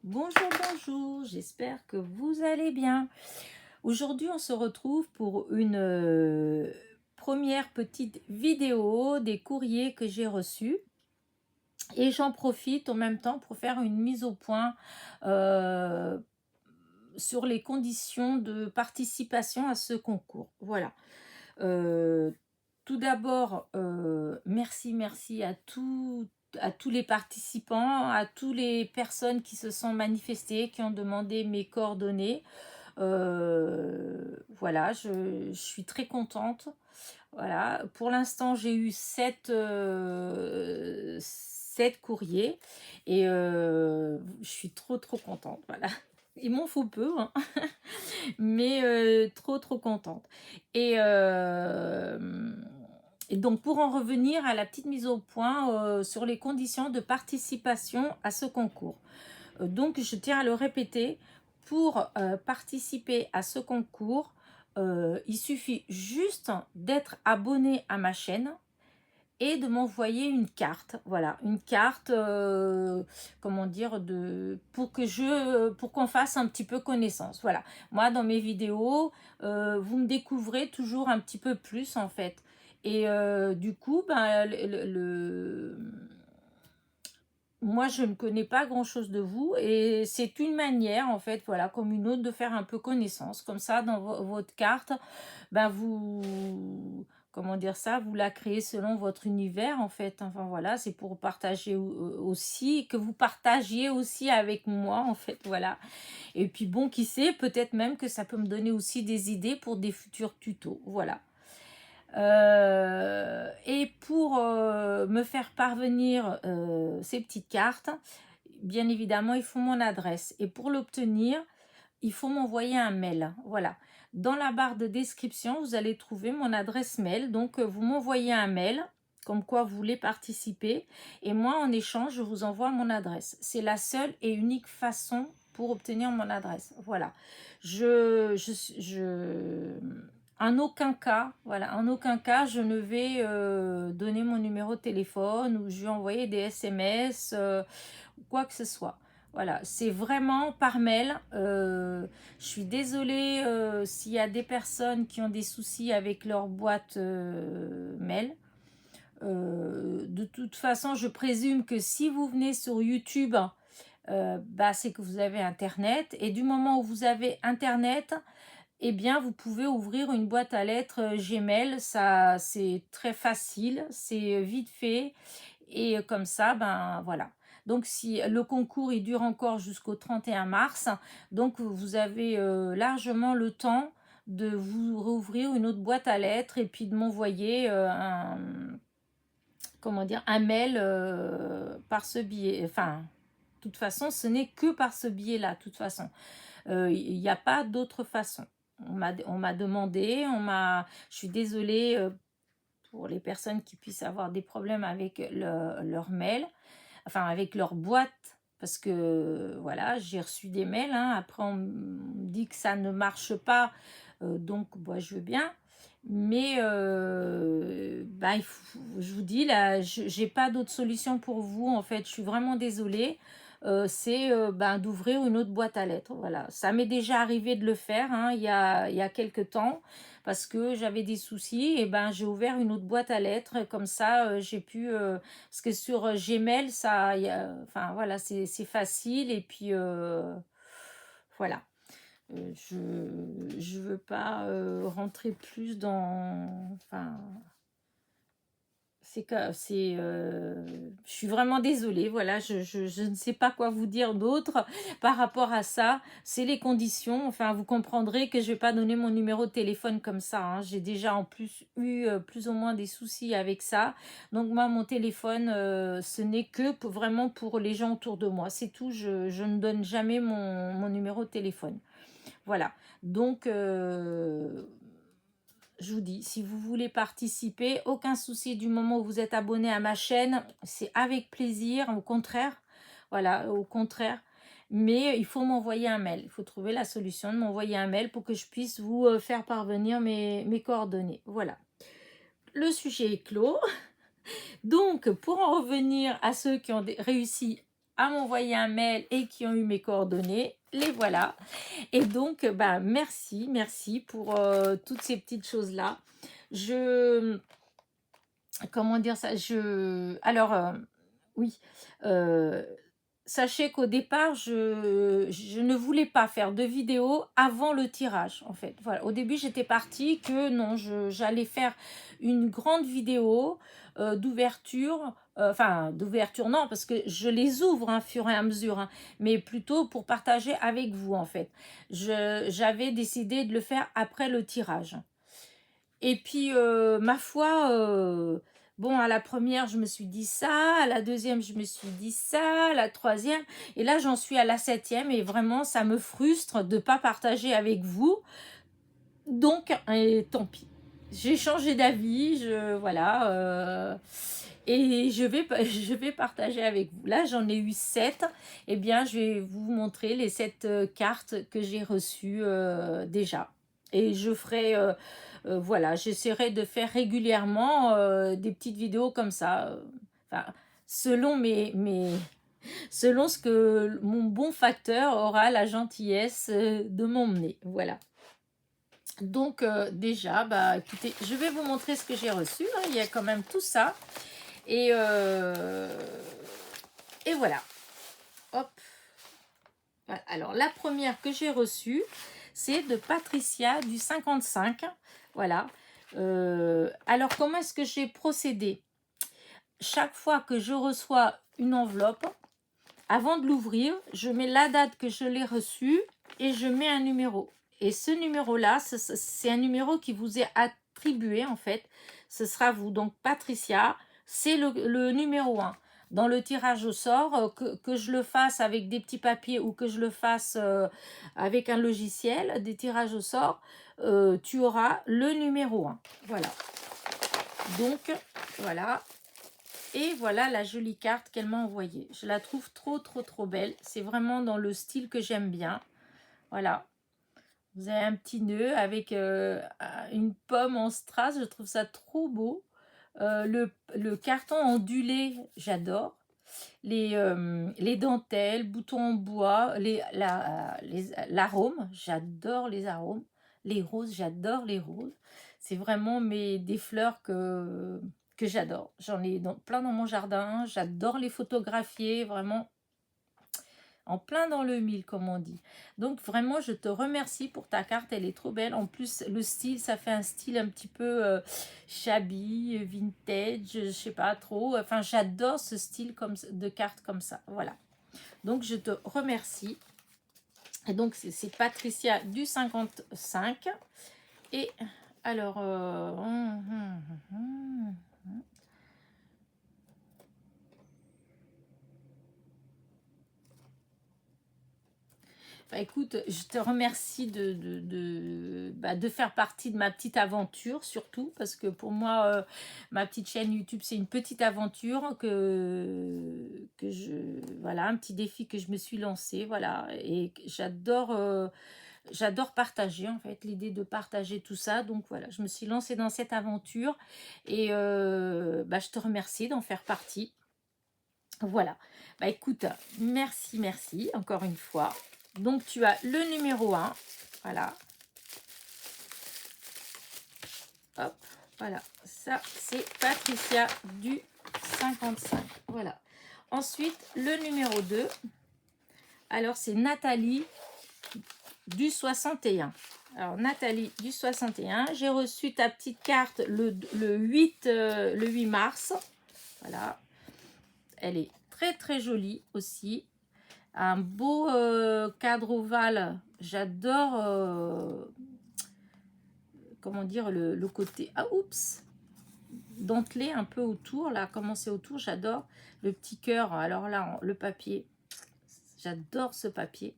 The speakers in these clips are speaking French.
Bonjour, bonjour, j'espère que vous allez bien. Aujourd'hui, on se retrouve pour une première petite vidéo des courriers que j'ai reçus. Et j'en profite en même temps pour faire une mise au point euh, sur les conditions de participation à ce concours. Voilà. Euh, Tout d'abord, merci à tous les participants, à toutes les personnes qui se sont manifestées, qui ont demandé mes coordonnées. Voilà, je suis très contente. Voilà, pour l'instant, j'ai eu 7 courriers et je suis trop contente. Voilà. Il m'en faut peu, hein, mais trop contente. Et, euh, et donc, pour en revenir à la petite mise au point sur les conditions de participation à ce concours. Donc, je tiens à le répéter, pour participer à ce concours, il suffit juste d'être abonné à ma chaîne et de m'envoyer une carte. Voilà, une carte, comment dire, pour qu'on fasse un petit peu connaissance. Voilà, moi dans mes vidéos, vous me découvrez toujours un petit peu plus en fait. Et du coup, ben, moi je ne connais pas grand chose de vous et c'est une manière en fait, voilà, comme une autre, de faire un peu connaissance. Comme ça, dans votre carte, ben comment dire ça, vous la créez selon votre univers en fait. Enfin voilà, c'est pour partager aussi, que vous partagiez aussi avec moi en fait, voilà. Et puis bon, qui sait, peut-être même que ça peut me donner aussi des idées pour des futurs tutos, voilà. Et pour me faire parvenir ces petites cartes, bien évidemment, il faut mon adresse. Et pour l'obtenir, il faut m'envoyer un mail. Voilà. Dans la barre de description, vous allez trouver mon adresse mail. Donc, vous m'envoyez un mail, comme quoi vous voulez participer. Et moi, en échange, je vous envoie mon adresse. C'est la seule et unique façon pour obtenir mon adresse. Voilà. En aucun cas, voilà, en aucun cas, je ne vais donner mon numéro de téléphone ou je vais envoyer des SMS ou quoi que ce soit. Voilà, c'est vraiment par mail. Je suis désolée s'il y a des personnes qui ont des soucis avec leur boîte mail. De toute façon, je présume que si vous venez sur YouTube, bah, c'est que vous avez Internet. Et du moment où vous avez Internet, eh bien, vous pouvez ouvrir une boîte à lettres Gmail. Ça, c'est très facile, c'est vite fait. Et comme ça, ben voilà. Donc, si le concours il dure encore jusqu'au 31 mars, donc vous avez largement le temps de vous rouvrir une autre boîte à lettres et puis de m'envoyer comment dire, un mail par ce biais. Enfin, de toute façon, ce n'est que par ce biais-là, de toute façon. Il n'y a pas d'autre façon. On m'a demandé, je suis désolée pour les personnes qui puissent avoir des problèmes avec leur mail, enfin avec leur boîte, parce que voilà, j'ai reçu des mails, hein. Après on me dit que ça ne marche pas, donc bah, je veux bien. Mais bah, je vous dis, là, j'ai pas d'autre solution pour vous, en fait. Je suis vraiment désolée. C'est ben, d'ouvrir une autre boîte à lettres. Voilà. Ça m'est déjà arrivé de le faire, hein, il y a quelques temps, parce que j'avais des soucis. Et ben, j'ai ouvert une autre boîte à lettres. Comme ça, j'ai pu... parce que sur Gmail, ça, enfin, voilà, c'est facile. Et puis, voilà. Je veux pas rentrer plus dans... Enfin, je suis vraiment désolée, voilà, je ne sais pas quoi vous dire d'autre par rapport à ça. C'est les conditions, enfin, vous comprendrez que je vais pas donner mon numéro de téléphone comme ça, hein. J'ai déjà en plus eu plus ou moins des soucis avec ça. Donc moi, mon téléphone, ce n'est que vraiment pour les gens autour de moi. C'est tout, je ne donne jamais mon numéro de téléphone. Voilà, donc je vous dis, si vous voulez participer, aucun souci du moment où vous êtes abonné à ma chaîne, c'est avec plaisir, au contraire, voilà, au contraire. Mais il faut m'envoyer un mail, il faut trouver la solution de m'envoyer un mail pour que je puisse vous faire parvenir mes coordonnées. Voilà, le sujet est clos. Donc, pour en revenir à ceux qui ont réussi à m'envoyer un mail et qui ont eu mes coordonnées. Les voilà. Et donc, bah, merci pour toutes ces petites choses-là. Comment dire ça? Alors, oui, euh, sachez qu'au départ, je ne voulais pas faire de vidéo avant le tirage, en fait. Voilà. Au début, j'étais partie que non, j'allais faire une grande vidéo d'ouverture. Enfin, d'ouverture, non, parce que je les ouvre au fur et à mesure, hein, mais plutôt pour partager avec vous, en fait. J'avais décidé de le faire après le tirage. Et puis, ma foi, bon, à la première, je me suis dit ça, à la deuxième, je me suis dit ça, à la troisième, et là, j'en suis à la septième, et vraiment, ça me frustre de ne pas partager avec vous. Donc, et tant pis. J'ai changé d'avis, voilà, et je vais partager avec vous. Là, j'en ai eu 7. Eh bien, je vais vous montrer les 7 cartes que j'ai reçues déjà. Et je ferai, voilà, j'essaierai de faire régulièrement des petites vidéos comme ça. Enfin, selon selon ce que mon bon facteur aura la gentillesse de m'emmener. Voilà. Donc déjà, bah écoutez, je vais vous montrer ce que j'ai reçu. Hein. Il y a quand même tout ça. Et, euh, et voilà. Hop. Voilà. Alors la première que j'ai reçue, c'est de Patricia du 55. Voilà. Alors comment est-ce que j'ai procédé? Chaque fois que je reçois une enveloppe, avant de l'ouvrir, je mets la date que je l'ai reçue et je mets un numéro. Et ce numéro-là, c'est un numéro qui vous est attribué en fait. Ce sera vous. Donc Patricia, c'est le numéro 1. Dans le tirage au sort, que je le fasse avec des petits papiers ou que je le fasse avec un logiciel, des tirages au sort, tu auras le numéro 1. Voilà. Donc, voilà. Et voilà la jolie carte qu'elle m'a envoyée. Je la trouve trop belle. C'est vraiment dans le style que j'aime bien. Voilà. Vous avez un petit nœud avec une pomme en strass. Je trouve ça trop beau. Le carton ondulé, j'adore. Les dentelles, boutons en bois, l'arôme, j'adore les arômes. Les roses, j'adore les roses. C'est vraiment des fleurs que j'adore. J'en ai plein dans mon jardin. J'adore les photographier, vraiment en plein dans le mille, comme on dit. Donc vraiment, je te remercie pour ta carte, elle est trop belle. En plus, le style, ça fait un style un petit peu shabby, vintage, je sais pas trop. Enfin, j'adore ce style de carte comme ça. Voilà. Donc, je te remercie. Et donc, c'est Patricia du 55. Et alors... Bah, écoute, je te remercie de faire partie de ma petite aventure, surtout, parce que pour moi, ma petite chaîne YouTube, c'est une petite aventure voilà, un petit défi que je me suis lancé, voilà, et j'adore partager, en fait, l'idée de partager tout ça, donc voilà, je me suis lancée dans cette aventure, et je te remercie d'en faire partie. Voilà, bah écoute, merci, encore une fois. Donc, tu as le numéro 1. Voilà. Hop, voilà. Ça, c'est Patricia du 55. Voilà. Ensuite, le numéro 2. Alors, c'est Nathalie du 61. Alors, Nathalie du 61. J'ai reçu ta petite carte le 8 mars. Voilà. Elle est très jolie aussi. Un beau cadre ovale. J'adore, comment dire, le côté... Ah, oups, dentelé un peu autour, là, comment c'est autour, j'adore. Le petit cœur, alors là, le papier, j'adore ce papier.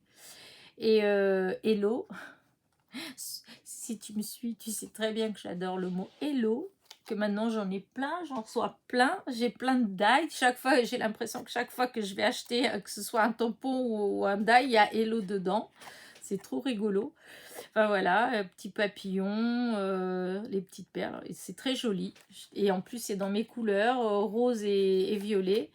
Et hello, si tu me suis, tu sais très bien que j'adore le mot hello, que maintenant j'en ai plein, j'en reçois plein, j'ai plein de die. Chaque fois, j'ai l'impression que chaque fois que je vais acheter, que ce soit un tampon ou un die, il y a hello dedans. C'est trop rigolo. Enfin voilà, petit papillon, les petites perles, c'est très joli. Et en plus, c'est dans mes couleurs, rose et violet.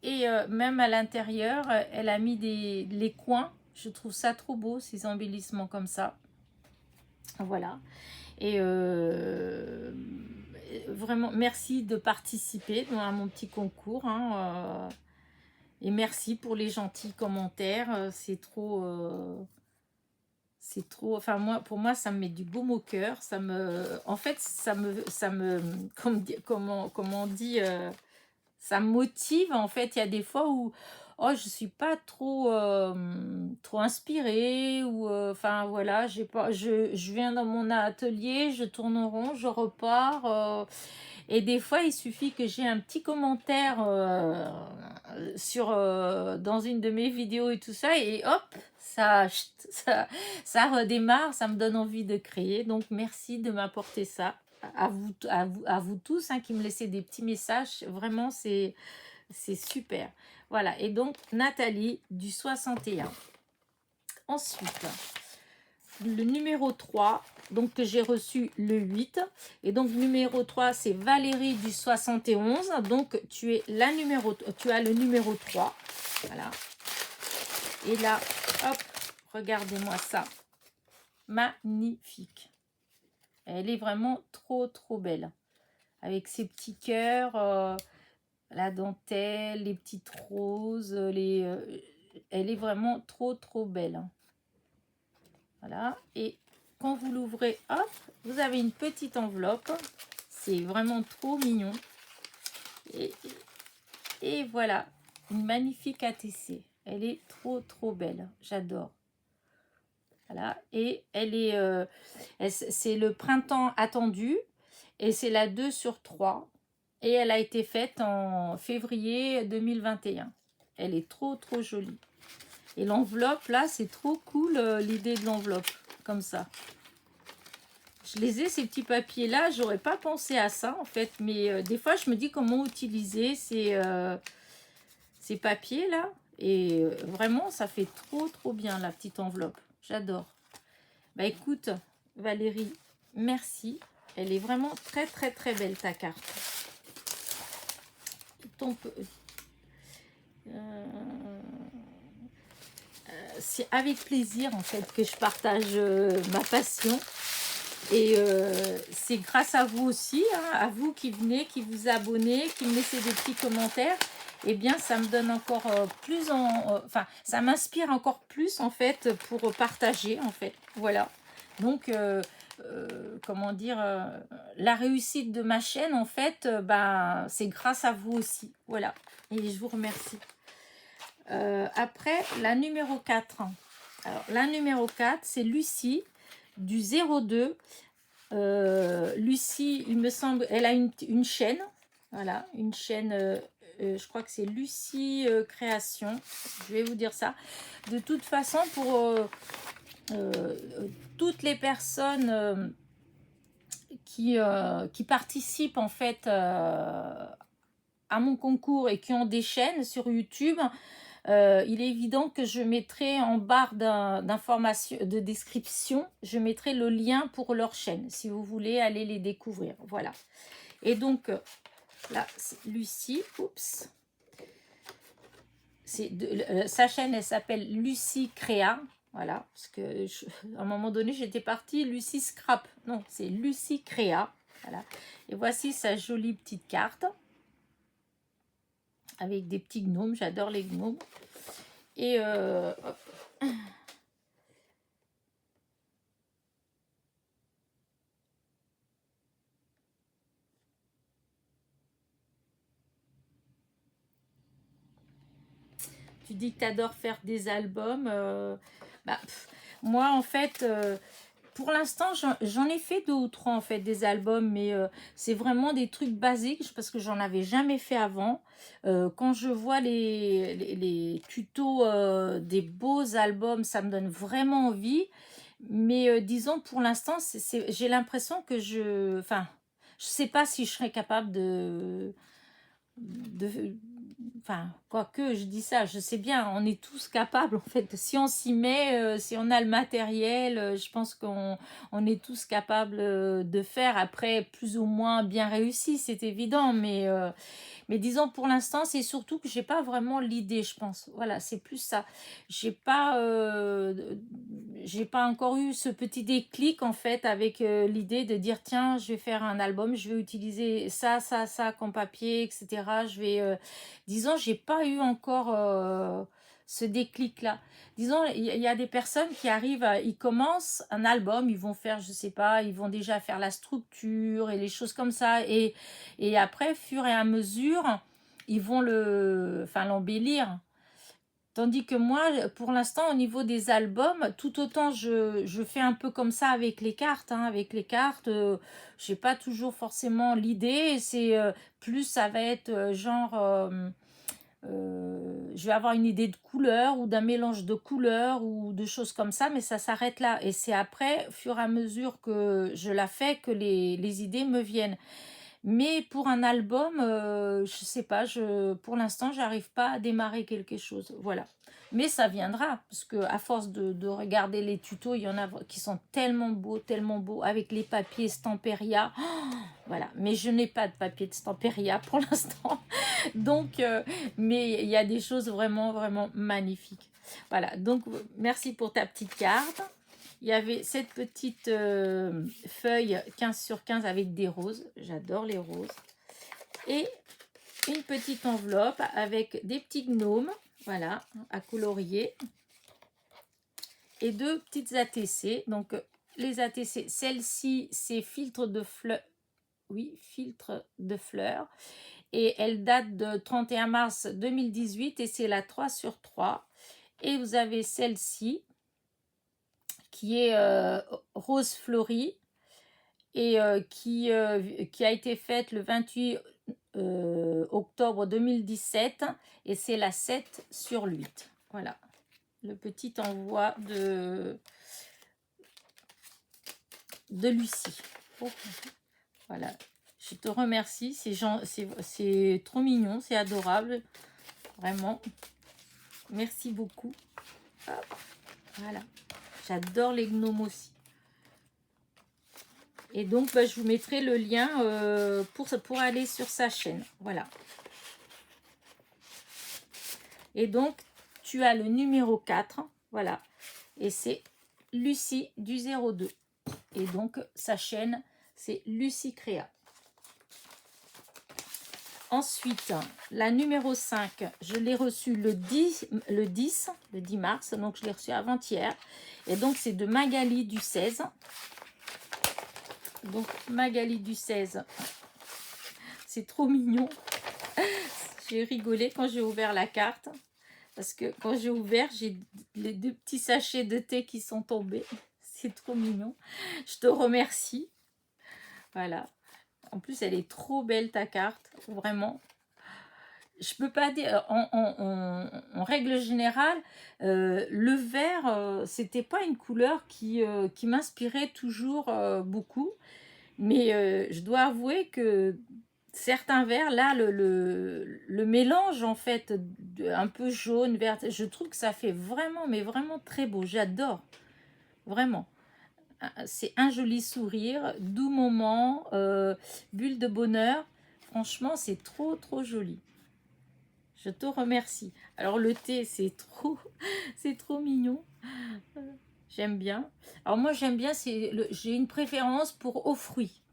Et même à l'intérieur, elle a mis les coins. Je trouve ça trop beau, ces embellissements comme ça. Voilà. Et vraiment, merci de participer à mon petit concours. Hein, et merci pour les gentils commentaires. C'est trop, enfin moi, pour moi, ça me met du baume au cœur. En fait, comment on dit, ça me motive. En fait, il y a des fois où, oh, je suis pas trop inspirée ou, enfin voilà, j'ai pas, je viens dans mon atelier, je tourne en rond, je repars. Et des fois, il suffit que j'ai un petit commentaire dans une de mes vidéos et tout ça, et hop, ça redémarre, ça me donne envie de créer. Donc, merci de m'apporter ça. À vous tous hein, qui me laissez des petits messages. Vraiment, c'est super. Voilà. Et donc, Nathalie du 61. Ensuite, le numéro 3, donc que j'ai reçu le 8. Et donc, numéro 3, c'est Valérie du 71. Donc, tu as le numéro 3. Voilà. Et là, hop, regardez-moi ça. Magnifique. Elle est vraiment trop, trop belle. Avec ses petits cœurs, la dentelle, les petites roses. Elle est vraiment trop, trop belle. Voilà. Et quand vous l'ouvrez, hop, vous avez une petite enveloppe. C'est vraiment trop mignon. Et voilà, une magnifique ATC. Elle est trop, trop belle. J'adore. Voilà. Et c'est le printemps attendu. Et c'est la 2/3. Et elle a été faite en février 2021. Elle est trop, trop jolie. Et l'enveloppe, là, c'est trop cool, l'idée de l'enveloppe. Comme ça. Je les ai, ces petits papiers-là. J'aurais pas pensé à ça, en fait. Mais des fois, je me dis comment utiliser ces papiers-là. Et vraiment, ça fait trop, trop bien, la petite enveloppe. J'adore. Bah, écoute, Valérie, merci. Elle est vraiment très, très, très belle, ta carte. C'est avec plaisir, en fait, que je partage ma passion. Et c'est grâce à vous aussi, hein, à vous qui venez, qui vous abonnez, qui me laissez des petits commentaires. Eh bien, ça me donne encore enfin, ça m'inspire encore plus, en fait, pour partager, en fait. Voilà. Donc, comment dire, la réussite de ma chaîne, en fait, ben, c'est grâce à vous aussi. Voilà. Et je vous remercie. Après, la numéro 4. Alors, la numéro 4, c'est Lucie du 02. Lucie, il me semble, elle a une chaîne. Voilà, une chaîne, je crois que c'est Lucie Création. Je vais vous dire ça. De toute façon, pour toutes les personnes qui participent en fait à mon concours et qui ont des chaînes sur YouTube, il est évident que je mettrai en barre d'information, de description, je mettrai le lien pour leur chaîne, si vous voulez aller les découvrir. Voilà. Et donc, là, c'est Lucie. Oups. Sa chaîne, elle s'appelle Lucie Créa. Voilà. Parce que, à un moment donné, j'étais partie Lucie Scrap. Non, c'est Lucie Créa. Voilà. Et voici sa jolie petite carte. Avec des petits gnomes. J'adore les gnomes. Et hop. Tu dis que tu adores faire des albums. Moi, en fait, pour l'instant, j'en ai fait 2 ou 3, en fait, des albums. Mais c'est vraiment des trucs basiques parce que j'en avais jamais fait avant. Quand je vois les tutos des beaux albums, ça me donne vraiment envie. Mais disons, pour l'instant, j'ai l'impression que enfin, je sais pas si je serais capable de enfin, quoique je dis ça, je sais bien, on est tous capables, en fait, si on s'y met, si on a le matériel, je pense qu'on est tous capables de faire, après, plus ou moins bien réussi, c'est évident, mais disons pour l'instant, c'est surtout que j'ai pas vraiment l'idée, je pense. Voilà, c'est plus ça. J'ai pas encore eu ce petit déclic en fait avec l'idée de dire tiens, je vais faire un album, je vais utiliser ça comme papier, etc. Disons, j'ai pas eu encore ce déclic-là. Disons, il y a des personnes qui arrivent, ils commencent un album, ils vont faire, je sais pas, ils vont déjà faire la structure et les choses comme ça, et après, fur et à mesure, ils vont enfin, l'embellir. Tandis que moi, pour l'instant, au niveau des albums, tout autant je fais un peu comme ça avec les cartes. Hein. Avec les cartes, j'ai pas toujours forcément l'idée. C'est plus ça va être genre, je vais avoir une idée de couleur ou d'un mélange de couleurs ou de choses comme ça, mais ça s'arrête là. Et c'est après, fur et à mesure que je la fais, que les idées me viennent. Mais pour un album, je sais pas, pour l'instant, j'arrive pas à démarrer quelque chose. Voilà. Mais ça viendra, parce que à force de regarder les tutos, il y en a qui sont tellement beaux, avec les papiers Stamperia. Oh, voilà. Mais je n'ai pas de papier de Stamperia pour l'instant. Donc, mais il y a des choses vraiment magnifiques. Voilà. Donc, merci pour ta petite carte. Il y avait cette petite feuille 15 sur 15 avec des roses. J'adore les roses. Et une petite enveloppe avec des petits gnomes, voilà, à colorier. Et deux petites ATC. Donc, les ATC, celle-ci, c'est filtre de fleurs. Oui, filtre de fleurs. Et elle date de 31 mars 2018 et c'est la 3 sur 3. Et vous avez celle-ci qui est rose fleurie et qui a été faite le 28 octobre 2017 et c'est la 7 sur 8. Voilà, le petit envoi de Lucie. Oh, voilà, je te remercie, c'est trop mignon, c'est adorable, vraiment. Merci beaucoup. Hop, voilà, j'adore les gnomes aussi. Et donc, je vous mettrai le lien pour aller sur sa chaîne. Voilà. Et donc, tu as le numéro 4. Voilà. Et c'est Lucie du 02. Et donc, sa chaîne, c'est Lucie Créa. Ensuite, la numéro 5, je l'ai reçue le 10 mars. Donc, je l'ai reçue avant-hier. Et donc, c'est de Magali du 16. Donc, Magali du 16, c'est trop mignon. J'ai rigolé quand j'ai ouvert la carte. Parce que quand j'ai ouvert, j'ai les deux petits sachets de thé qui sont tombés. C'est trop mignon. Je te remercie. Voilà. En plus, elle est trop belle ta carte. Vraiment. Je peux pas dire, en règle générale, le vert, c'était pas une couleur qui m'inspirait toujours beaucoup. Mais je dois avouer que certains verts, là, le mélange, en fait, un peu jaune, vert, je trouve que ça fait vraiment, mais vraiment très beau. J'adore, vraiment. C'est un joli sourire, doux moment, bulle de bonheur. Franchement, c'est trop joli. Je te remercie. Alors, le thé, c'est trop mignon. J'aime bien. Alors, moi, j'aime bien, j'ai une préférence pour aux fruits.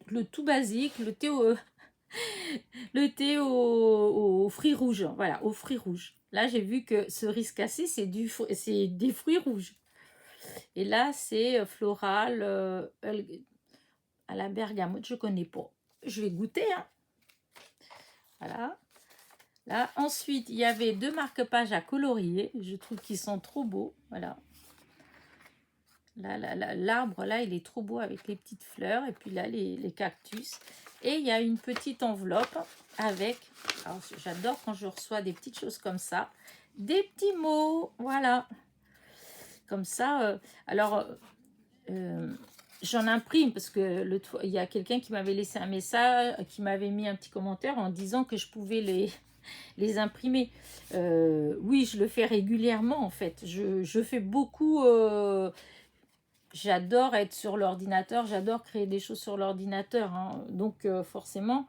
Le tout basique, le thé aux fruits rouges. Voilà, aux fruits rouges. Là, j'ai vu que cerise cassée, c'est des fruits rouges. Et là, c'est floral à la bergamote. Je connais pas. Je vais goûter. Hein. Voilà. Là, ensuite, il y avait deux marque-pages à colorier. Je trouve qu'ils sont trop beaux. Voilà. Là, l'arbre, là, il est trop beau avec les petites fleurs. Et puis là, les cactus. Et il y a une petite enveloppe avec... Alors, j'adore quand je reçois des petites choses comme ça. Des petits mots. Voilà. Comme ça. J'en imprime parce que il y a quelqu'un qui m'avait laissé un message, qui m'avait mis un petit commentaire en disant que je pouvais les imprimer. Oui, je le fais régulièrement en fait. Je fais beaucoup. J'adore être sur l'ordinateur, j'adore créer des choses sur l'ordinateur, hein, donc forcément.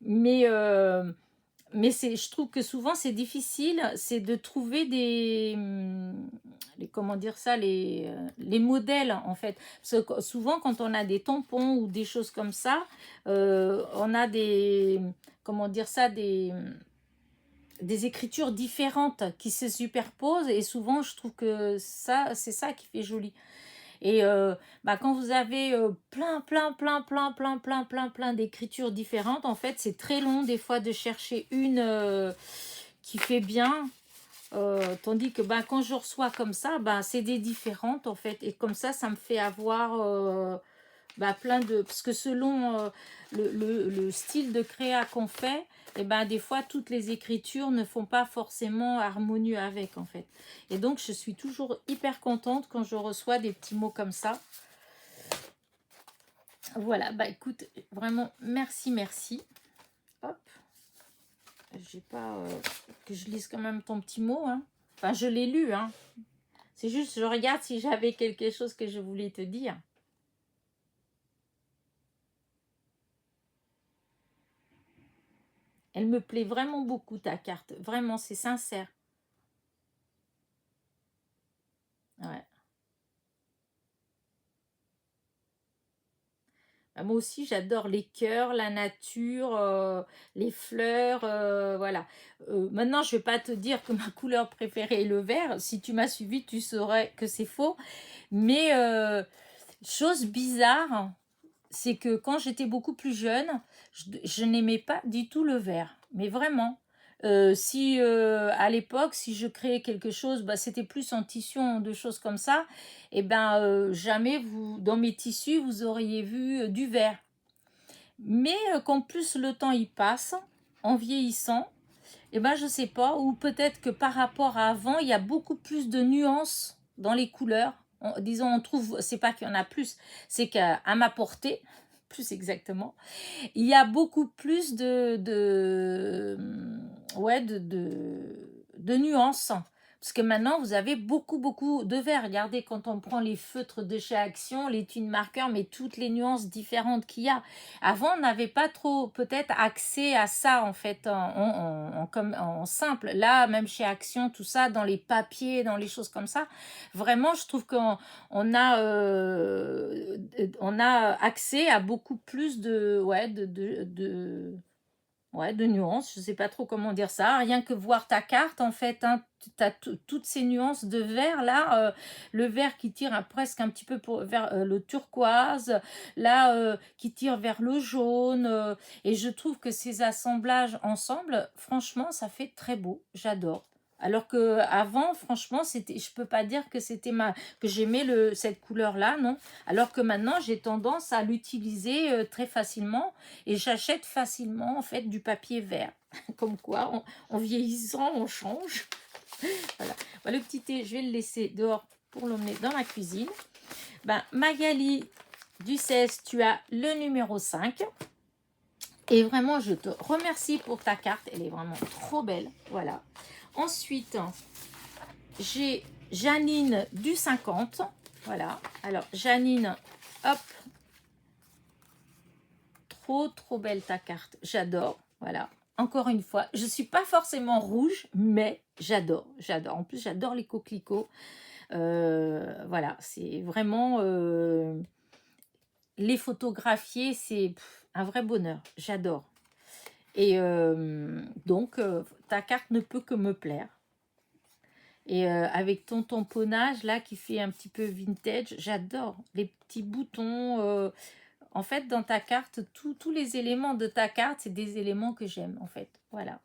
Mais, je trouve que souvent c'est difficile, c'est de trouver comment dire ça, les modèles en fait. Parce que souvent quand on a des tampons ou des choses comme ça, on a comment dire ça, des écritures différentes qui se superposent et souvent je trouve que ça, c'est ça qui fait joli. Et quand vous avez plein d'écritures différentes, en fait, c'est très long des fois de chercher une qui fait bien. Tandis que quand je reçois comme ça, c'est des différentes en fait. Et comme ça me fait avoir plein de... Parce que selon le style de créa qu'on fait, et des fois toutes les écritures ne font pas forcément harmonieux avec en fait. Et donc je suis toujours hyper contente quand je reçois des petits mots comme ça. Voilà, écoute, vraiment merci. Hop, j'ai pas que je lise quand même ton petit mot, hein. Enfin, je l'ai lu, hein. C'est juste, je regarde si j'avais quelque chose que je voulais te dire. Elle me plaît vraiment beaucoup ta carte, vraiment, c'est sincère. Ouais. Moi aussi, j'adore les cœurs, la nature, les fleurs, voilà. Maintenant, je ne vais pas te dire que ma couleur préférée est le vert. Si tu m'as suivi, tu saurais que c'est faux. Mais chose bizarre, c'est que quand j'étais beaucoup plus jeune, je n'aimais pas du tout le vert. Mais vraiment. Si à l'époque, si je créais quelque chose, c'était plus en tissu, de choses comme ça, et jamais dans mes tissus, vous auriez vu du vert. Mais qu'en plus le temps il passe, en vieillissant, je sais pas, ou peut-être que par rapport à avant, il y a beaucoup plus de nuances dans les couleurs. Disons, on trouve, c'est pas qu'il y en a plus, c'est qu'à ma portée, plus exactement, il y a beaucoup plus ouais, de nuances. Parce que maintenant, vous avez beaucoup de vert. Regardez, quand on prend les feutres de chez Action, les tune marqueurs, mais toutes les nuances différentes qu'il y a. Avant, on n'avait pas trop peut-être accès à ça, en fait, en simple. Là, même chez Action, tout ça, dans les papiers, dans les choses comme ça, vraiment, je trouve qu'on a accès à beaucoup plus de nuances. Je ne sais pas trop comment dire ça. Rien que voir ta carte, en fait, hein, tu as toutes ces nuances de vert là. Le vert qui tire presque un petit peu vers le turquoise, là qui tire vers le jaune. Et je trouve que ces assemblages ensemble, franchement, ça fait très beau. J'adore. Alors que avant, franchement, je peux pas dire que que j'aimais cette couleur-là, non. Alors que maintenant, j'ai tendance à l'utiliser très facilement et j'achète facilement en fait du papier vert. Comme quoi, en vieillissant, on change. Voilà. Le petit thé, je vais le laisser dehors pour l'emmener dans la cuisine. Magali du 16, tu as le numéro 5. Et vraiment, je te remercie pour ta carte. Elle est vraiment trop belle. Voilà. Ensuite, j'ai Janine du 50. Voilà. Alors, Janine, hop. Trop belle ta carte. J'adore. Voilà. Encore une fois, je ne suis pas forcément rouge, mais j'adore. En plus, j'adore les coquelicots. Voilà. C'est vraiment... les photographier, c'est un vrai bonheur. J'adore. Et donc, ta carte ne peut que me plaire. Et avec ton tamponnage là qui fait un petit peu vintage, j'adore les petits boutons. En fait, dans ta carte, tous les éléments de ta carte, c'est des éléments que j'aime en fait. Voilà.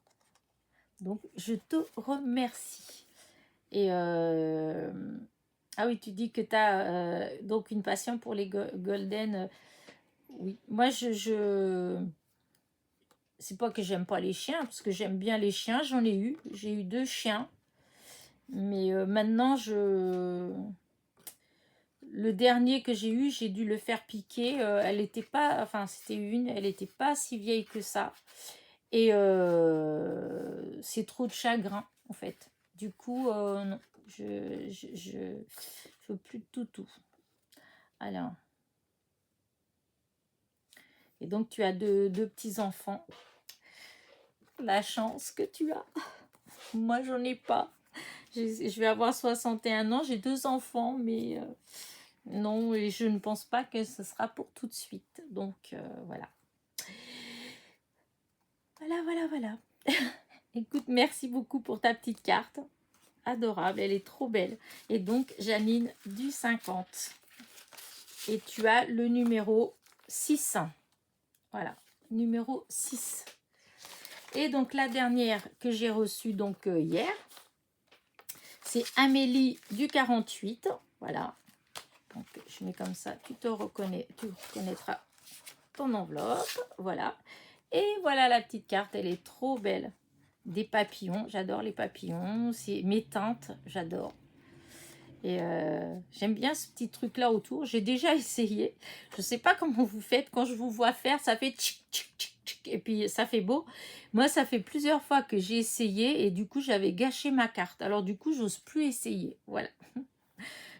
Donc, je te remercie. Et ah oui, tu dis que tu as donc une passion pour les golden. Oui, moi c'est pas que j'aime pas les chiens, parce que j'aime bien les chiens, j'en ai eu. J'ai eu 2 chiens. Mais maintenant, le dernier que j'ai eu, j'ai dû le faire piquer. Elle n'était pas, enfin, c'était elle n'était pas si vieille que ça. Et c'est trop de chagrin, en fait. Du coup, non, je veux plus de toutou. Alors, et donc tu as deux petits-enfants. La chance que tu as. Moi, j'en ai pas. Je vais avoir 61 ans, j'ai 2 enfants, mais non, et je ne pense pas que ce sera pour tout de suite. Donc, voilà. Voilà. Écoute, merci beaucoup pour ta petite carte. Adorable, elle est trop belle. Et donc, Janine, du 50. Et tu as le numéro 6. Voilà, numéro 6. Et donc, la dernière que j'ai reçue donc hier, c'est Amélie du 48. Voilà. Donc, je mets comme ça, tu reconnaîtras ton enveloppe. Voilà. Et voilà la petite carte, elle est trop belle. Des papillons, j'adore les papillons. C'est mes teintes, j'adore. Et j'aime bien ce petit truc là autour. J'ai déjà essayé. Je sais pas comment vous faites. Quand je vous vois faire, ça fait tchic, tchic, tchic, tchic, et puis ça fait beau. Moi, ça fait plusieurs fois que j'ai essayé et du coup, j'avais gâché ma carte. Alors du coup, j'ose plus essayer. Voilà.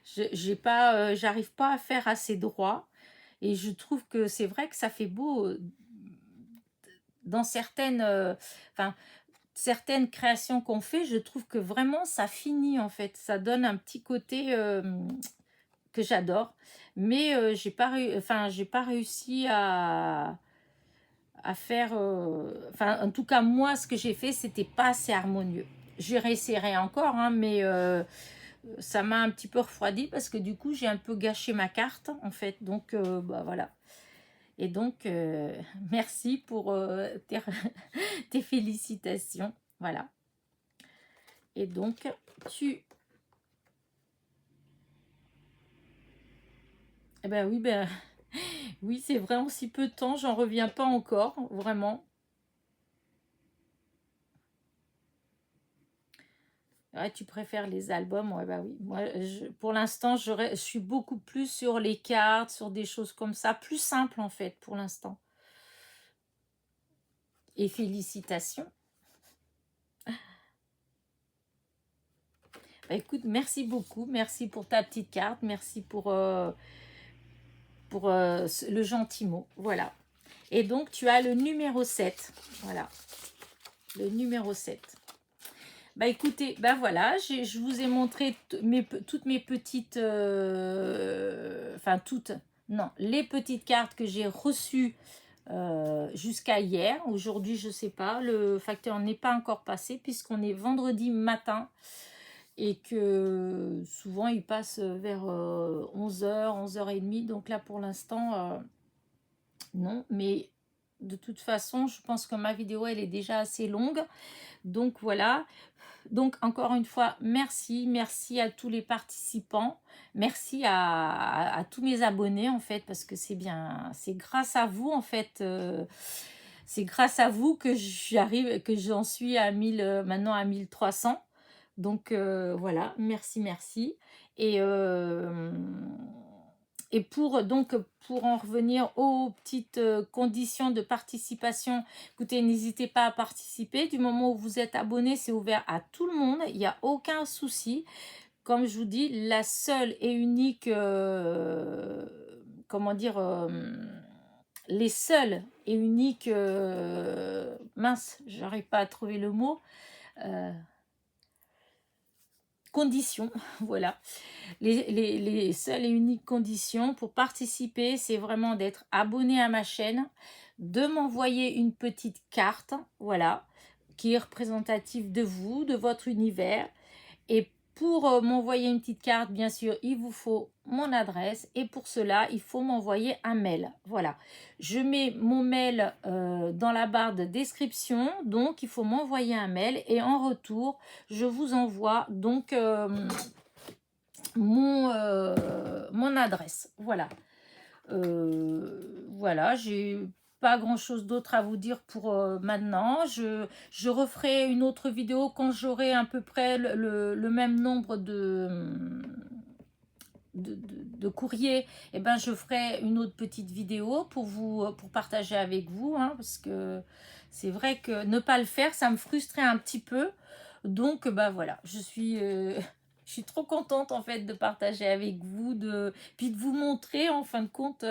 J'arrive pas à faire assez droit. Et je trouve que c'est vrai que ça fait beau dans certaines créations qu'on fait. Je trouve que vraiment ça finit en fait. Ça donne un petit côté que j'adore. Mais j'ai pas réussi à faire. En tout cas, moi, ce que j'ai fait, c'était pas assez harmonieux. Je réessayerai encore, hein, mais ça m'a un petit peu refroidi parce que du coup, j'ai un peu gâché ma carte en fait. Donc, voilà. Et donc, merci pour tes félicitations. Voilà. Et donc, Eh ben oui, oui, c'est vrai, en si peu de temps, j'en reviens pas encore, vraiment. Ouais, tu préfères les albums, ouais, bah oui. Moi, pour l'instant, je suis beaucoup plus sur les cartes, sur des choses comme ça, plus simple en fait, pour l'instant. Et félicitations. Bah, écoute, merci beaucoup, merci pour ta petite carte, merci pour le gentil mot, voilà. Et donc, tu as le numéro 7, voilà, le numéro 7. Bah écoutez, bah voilà, je vous ai montré toutes mes petites, non, les petites cartes que j'ai reçues jusqu'à hier. Aujourd'hui, je sais pas, le facteur n'est pas encore passé puisqu'on est vendredi matin et que souvent il passe vers 11h, 11h30. Donc là, pour l'instant, non, mais de toute façon, je pense que ma vidéo, elle est déjà assez longue. Donc voilà. Donc encore une fois, merci à tous les participants, merci à tous mes abonnés en fait, parce que c'est grâce à vous en fait, c'est grâce à vous que j'en suis à 1000, maintenant à 1300. Donc voilà, merci. Et, euh, et pour en revenir aux petites conditions de participation, écoutez, n'hésitez pas à participer. Du moment où vous êtes abonné, c'est ouvert à tout le monde. Il n'y a aucun souci. Comme je vous dis, la seule et unique, les seuls et uniques, mince, j'arrive pas à trouver le mot, euh, conditions, voilà. Les seules et uniques conditions pour participer, c'est vraiment d'être abonné à ma chaîne, de m'envoyer une petite carte, voilà, qui est représentative de vous, de votre univers. Et pour m'envoyer une petite carte, bien sûr, il vous faut mon adresse. Et pour cela, il faut m'envoyer un mail. Voilà. Je mets mon mail dans la barre de description. Donc, il faut m'envoyer un mail. Et en retour, je vous envoie donc mon adresse. Voilà. Voilà, j'ai pas grand chose d'autre à vous dire pour maintenant. Je referai une autre vidéo quand j'aurai à peu près le même nombre de courrier, eh ben, je ferai une autre petite vidéo pour partager avec vous, hein, parce que c'est vrai que ne pas le faire, ça me frustrait un petit peu. Donc, bah voilà, je suis trop contente en fait de partager avec vous, puis de vous montrer en fin de compte,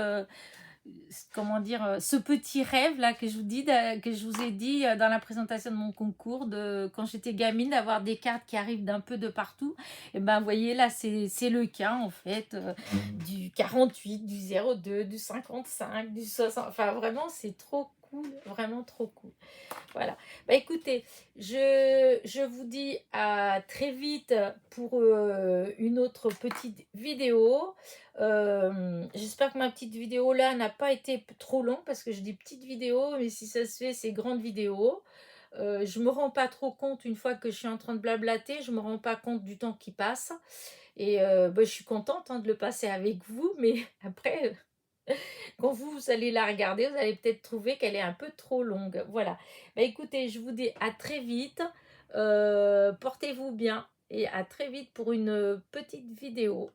comment dire, ce petit rêve là que que je vous ai dit dans la présentation de mon concours, quand j'étais gamine, d'avoir des cartes qui arrivent d'un peu de partout. Et ben, vous voyez là, c'est le cas en fait, du 48, du 02, du 55, du 60. Enfin, vraiment, c'est trop cool, vraiment trop cool. Voilà. Bah écoutez, je vous dis à très vite pour une autre petite vidéo. J'espère que ma petite vidéo là n'a pas été trop longue, parce que je dis petite vidéo, mais si ça se fait, c'est grande vidéo. Je me rends pas trop compte, une fois que je suis en train de blablater, je me rends pas compte du temps qui passe. Et bah, je suis contente, hein, de le passer avec vous, mais après, quand vous allez la regarder, vous allez peut-être trouver qu'elle est un peu trop longue. Voilà. Bah, écoutez, je vous dis à très vite. Portez-vous bien et à très vite pour une petite vidéo.